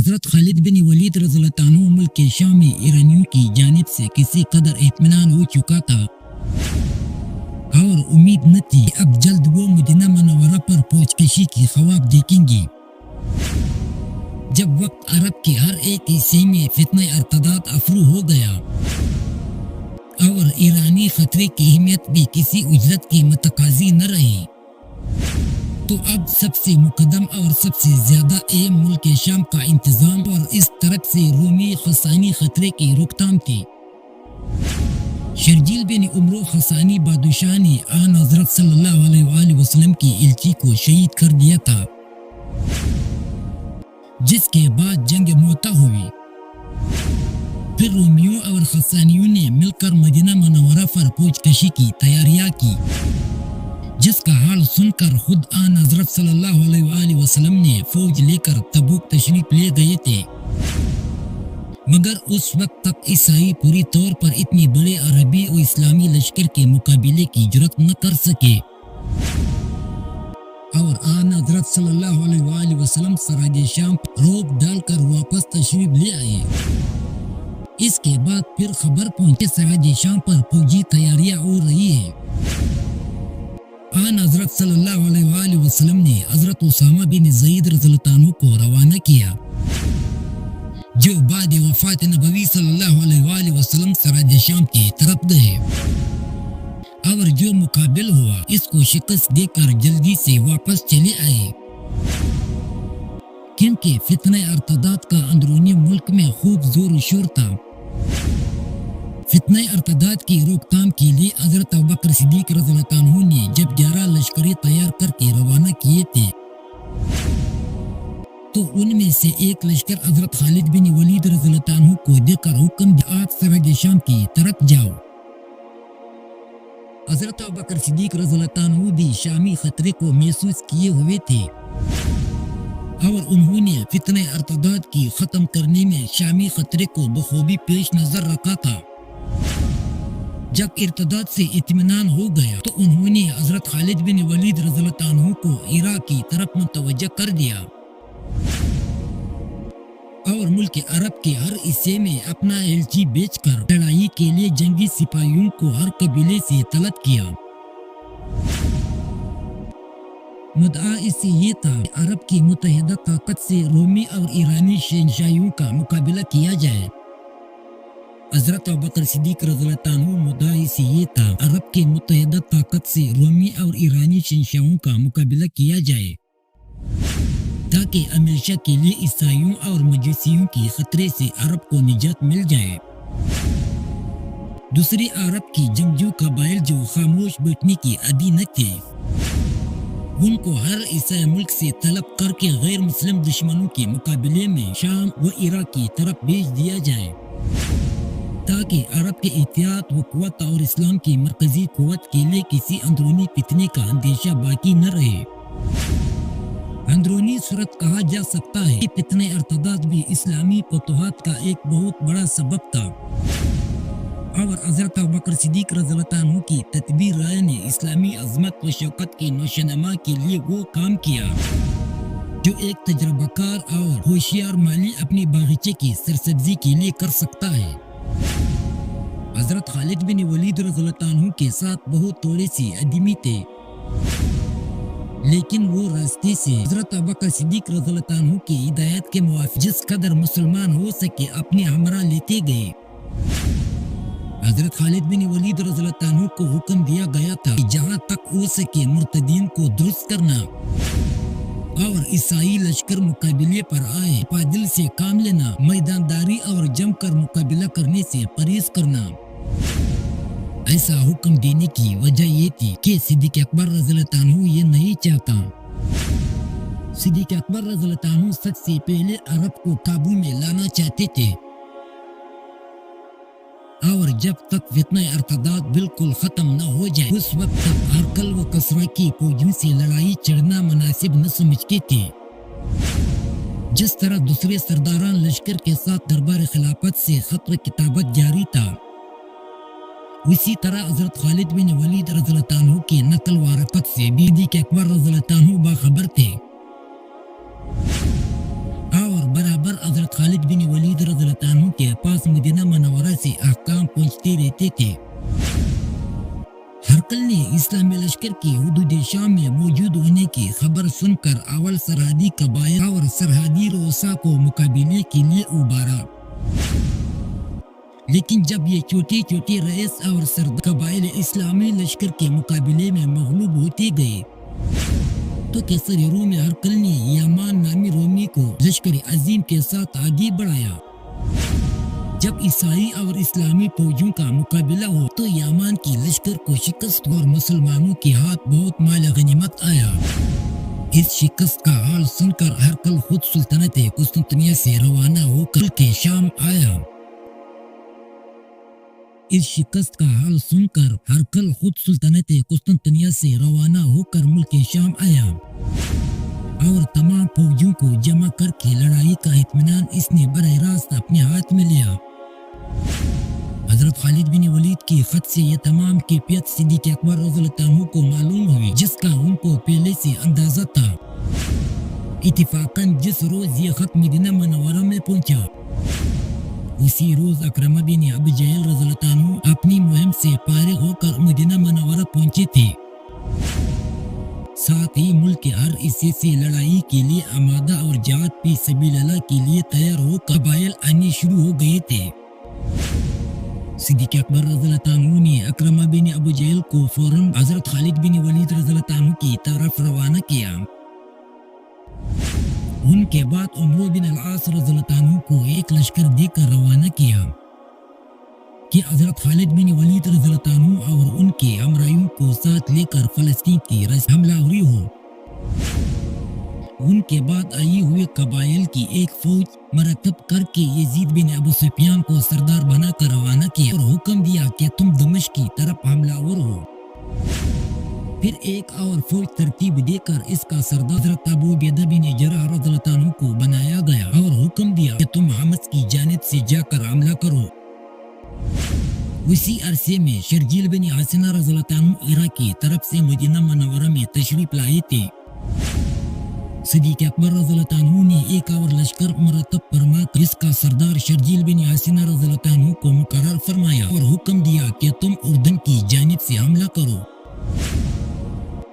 حضرت خالد بن ولید رضی اللہ عنہ ملک شام میں ایرانیوں کی جانب سے کسی قدر اطمینان ہو چکا تھا اور امید نہ تھی کہ اب جلد وہ مدینہ منورہ پر پہنچ کشی کی خواب دیکھیں گے، جب وقت عرب کے ہر ایک حصے میں فتنہ ارتداد افرو ہو گیا اور ایرانی خطرے کی اہمیت بھی کسی اجرت کی متقاضی نہ رہی، تو اب سب سے مقدم اور سب سے زیادہ اہم ملک شام کا انتظام اور اس طرف سے رومی خسانی خطرے کی روک تھام تھی۔ شرجیل بن عمرو خسانی بادشاہ نے آن حضرت صلی اللہ علیہ وآلہ وسلم کی الچی کو شہید کر دیا تھا، جس کے بعد جنگ موتا ہوئی۔ پھر رومیوں اور خسانیوں نے مل کر مدینہ منورہ پر پہنچ کشی کی تیاریاں کی، جس کا حال سن کر خود آن حضرت صلی اللہ علیہ وآلہ وسلم نے فوج لے کر تبوک تشریف لے گئے تھے، مگر اس وقت تک عیسائی پوری طور پر اتنی بڑے عربی اور اسلامی لشکر کے مقابلے کی جرات نہ کر سکے، اور آن حضرت صلی اللہ علیہ وآلہ وسلم سراج شام روب ڈال کر واپس تشریف لے آئے۔ اس کے بعد پھر خبر پہنچی سراج شام پر فوجی تیاریاں ہو رہی ہے۔ آن حضرت صلی اللہ علیہ وآلہ وسلم نے حضرت اسامہ بن زید رضی اللہ عنہ کو روانہ کیا، جو بعد وفات نبوی صلی اللہ علیہ وآلہ وسلم سراج شام کی طرف گئے، اور جو مقابل ہوا اس کو شکست دے کر جلدی سے واپس چلے آئے، کیونکہ فتنہ ارتداد کا اندرونی ملک میں خوب زور و شور تھا۔ فتنہ ارتداد کی روک تھام کے لیے حضرت ابوبکر صدیق رضی اللہ عنہ نے جب 11 لشکریں تیار کر کے روانہ کیے تھے، تو ان میں سے ایک لشکر حضرت خالد بن ولید رضی اللہ عنہ کو دے کر حکم دیا، آپ سراج شام کی طرف جاؤ۔ حضرت ابوبکر صدیق رضی اللہ عنہ بھی شامی خطرے کو محسوس کیے ہوئے تھے، اور انہوں نے فتنہ ارتداد کی ختم کرنے میں شامی خطرے کو بخوبی پیش نظر رکھا تھا۔ جب ارتداد سے اطمینان ہو گیا تو انہوں نے حضرت خالد بن ولید رضی اللہ عنہ کو عراق کی طرف متوجہ کر دیا، اور ملک عرب کے ہر حصے میں اپنا ایلچی بیچ کر لڑائی کے لیے جنگی سپاہیوں کو ہر قبیلے سے طلب کیا۔ مدعا اس سے یہ تھا کہ عرب کی متحدہ طاقت سے رومی اور ایرانی شہنشاہیوں کا مقابلہ کیا جائے۔ حضرت ابوبکر صدیق رضی اللہ عنہ مدعا اس سے یہ تھا عرب کی متحدہ طاقت سے رومی اور ایرانی شہنشاہوں کا مقابلہ کیا جائے، تاکہ ہمیشہ کے لیے عیسائیوں اور مجوسیوں کی خطرے سے عرب کو نجات مل جائے۔ دوسری عرب کی جنگجو قبائل جو خاموش بیٹھنے کی عادی نہ تھے، ان کو ہر عیسائی ملک سے طلب کر کے غیر مسلم دشمنوں کے مقابلے میں شام و عراق کی طرف بھیج دیا جائے، تاکہ عرب کے اتحاد و قوت اور اسلام کی مرکزی قوت کے لیے کسی اندرونی فتنے کا اندیشہ باقی نہ رہے۔ اندرونی صورت کہا جا سکتا ہے کہ فتنہ ارتداد بھی اسلامی فتوحات کا ایک بہت بڑا سبب تھا، اور حضرت ابوبکر صدیق رضی اللہ عنہ کی تدبیر رائے نے اسلامی عظمت و شوکت کی نشوونما کے لیے وہ کام کیا جو ایک تجربہ کار اور ہوشیار مالی اپنی باغیچے کی سرسبزی کے لیے کر سکتا ہے۔ حضرت خالد بن ولید رضی اللہ عنہ کے ساتھ بہت تھوڑے سی آدمی تھے، لیکن وہ راستے سے حضرت ابوبکر صدیق رضی اللہ عنہ کی ہدایت کے موافق جس قدر مسلمان ہو سکے اپنے ہمراہ لیتے گئے۔ حضرت خالد بن ولید رضی اللہ عنہ کو حکم دیا گیا تھا کہ جہاں تک ہو سکے مرتدین کو درست کرنا اور عیسائی لشکر مقابلے پر آئے پادل سے کام لینا، میدان داری اور جم کر مقابلہ کرنے سے پرہیز کرنا۔ ایسا حکم دینے کی وجہ یہ تھی کہ صدیق اکبر رضی اللہ عنہ یہ نہیں چاہتا۔ صدیق اکبر رضی اللہ عنہ سب سے پہلے عرب کو قابو میں لانا چاہتے تھے، اور جب تک فتنہ ارتداد بالکل ختم نہ ہو جائے اس وقت تک ہرقل و کسرا کی فوجوں سے لڑائی چڑھنا مناسب نہ سمجھتے تھے۔ جس طرح دوسرے سرداران لشکر کے ساتھ دربار خلافت سے خط و کتابت جاری تھا، اسی طرح حضرت خالد بن ولید رضی اللہ عنہ کی نقل و حرکت سے بھی صدیق اکبر رضی اللہ عنہ باخبر تھے، اور برابر حضرت حضرت خالد بن ولید رضی اللہ عنہ کے پاس مدینہ منورہ سے احکام پہنچتے رہتے تھے۔ ہرقل نے اسلامی لشکر کی حدود شام میں موجود ہونے کی خبر سن کر اول سرحدی قبائل اور سرحدی رؤسا کو مقابلے کے لیے ابھارا، لیکن جب یہ چھوٹے چھوٹے رئیس اور سردار قبائل اسلامی لشکر کے مقابلے میں مغلوب ہوتے گئے تو قیصر روم ہرقل نے یامان نامی رومی کو لشکر عظیم کے ساتھ آگے بڑھایا۔ جب عیسائی اور اسلامی فوجوں کا مقابلہ ہو تو یامان کی لشکر کو شکست اور مسلمانوں کے ہاتھ بہت مال غنیمت آیا۔ اس شکست کا حال سن کر ہرقل خود سلطنت قسطنطنیہ سے روانہ ہو کر ملک شام آیا۔ اس شکست کا حال سن کر ہرقل خود سلطنت قسطنطنیہ سے روانہ ہو کر ملک شام آیا اور تمام فوجوں کو جمع کر کے لڑائی کا اطمینان اس نے براہ راست اپنے ہاتھ میں لیا۔ حضرت خالد بن ولید کی خط سے یہ تمام کیفیت صدیق اکبر رضی اللہ عنہ کو معلوم ہوئی، جس کا ان کو پہلے سے اندازہ تھا۔ اتفاقاً جس روز یہ خط مدینہ منورہ میں پہنچا اسی روز اکرمہ بن ابو جہل رضی اللہ عنہ اپنی مہم سے فارغ ہو کر مدینہ منورہ پہنچے تھے۔ ساتھ ہی ملک کے ہر حصے سے لڑائی کے لیے آمادہ اور جہاد فی سبیل اللہ کے لیے تیار ہو قبائل آنے شروع ہو گئے تھے۔ صدیق اکبر رضی اللہ عنہ نے اکرمہ بن ابو جہل کو فوراً حضرت خالد بن ولید رضی اللہ عنہ کی طرف روانہ کیا۔ ان کے بعد عمرو بن العاص رضی اللہ عنہ کو ایک لشکر دے کر روانہ کیا کہ حضرت خالد بن ولید رضی اللہ عنہ اور ان کے ہمراہیوں کو ساتھ لے کر فلسطین کی حملہ آوری ہو۔ ان کے بعد آئی ہوئے قبائل کی ایک فوج مرتب کر کے یزید بن ابو سفیان کو سردار بنا کر روانہ کیا اور حکم دیا کہ تم دمشق کی طرف حملہ آور ہو۔ پھر ایک اور فوج ترتیب دے کر اس کا سردار حضرت ابو عبیدہ بن جراح رضی اللہ عنہ کو بنایا گیا اور حکم دیا کہ تم حمص کی جانب سے جا کر حملہ کرو۔ اسی عرصے میں شرجیل بن حسنہ رضی اللہ عنہ عراق کی طرف سے مدینہ منورہ میں تشریف لائے تھے۔ صدیق اکبر رضی اللہ عنہ نے ایک اور لشکر مرتب فرما کر اس کا سردار شرجیل بن حسنہ رضی اللہ عنہ کو مقرر فرمایا اور حکم دیا کہ تم اردن کی جانب سے حملہ کرو۔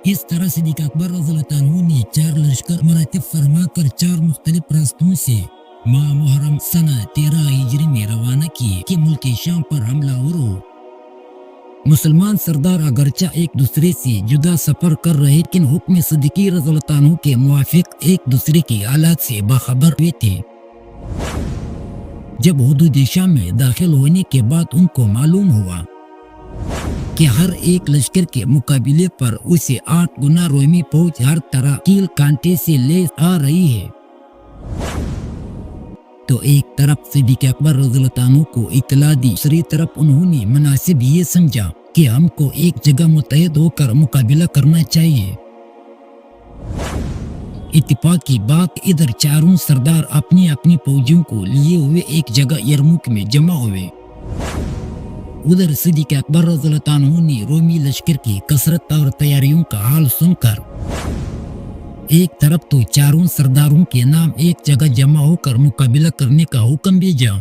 اس طرح صدیق اکبر رضی اللہ عنہ نے 4 لشکر مرتب فرما کر 4 مختلف راستوں سے ماہ محرم سنہ 13 ہجری میں روانہ کیے کہ ملک شام پر حملہ آور ہو۔ مسلمان سردار اگرچہ ایک دوسرے سے جدا سفر کر رہے لیکن حکم صدیقی رضی اللہ عنہ کے موافق ایک دوسرے کے حالات سے باخبر ہوئے تھے۔ جب حدود شام میں داخل ہونے کے بعد ان کو معلوم ہوا کہ ہر ایک لشکر کے مقابلے پر اسے 8 گنا رومی فوج ہر طرح کیل کانٹے سے لیس آ رہی ہے، تو ایک طرف صدیق اکبر رضی اللہ عنہ کو اطلاع دی، دوسری طرف انہوں نے مناسب یہ سمجھا کہ ہم کو ایک جگہ متحد ہو کر مقابلہ کرنا چاہیے۔ اتفاق کی بات ادھر چاروں سردار اپنی اپنی فوجوں کو لیے ہوئے ایک جگہ یرموک میں جمع ہوئے۔ ادھر صدیق اکبر رضی اللہ عنہ نے رومی لشکر کی کثرت اور تیاریوں کا حال سن کر ایک طرف تو چاروں سرداروں کے نام ایک جگہ جمع ہو کر مقابلہ کرنے کا حکم بھیجا،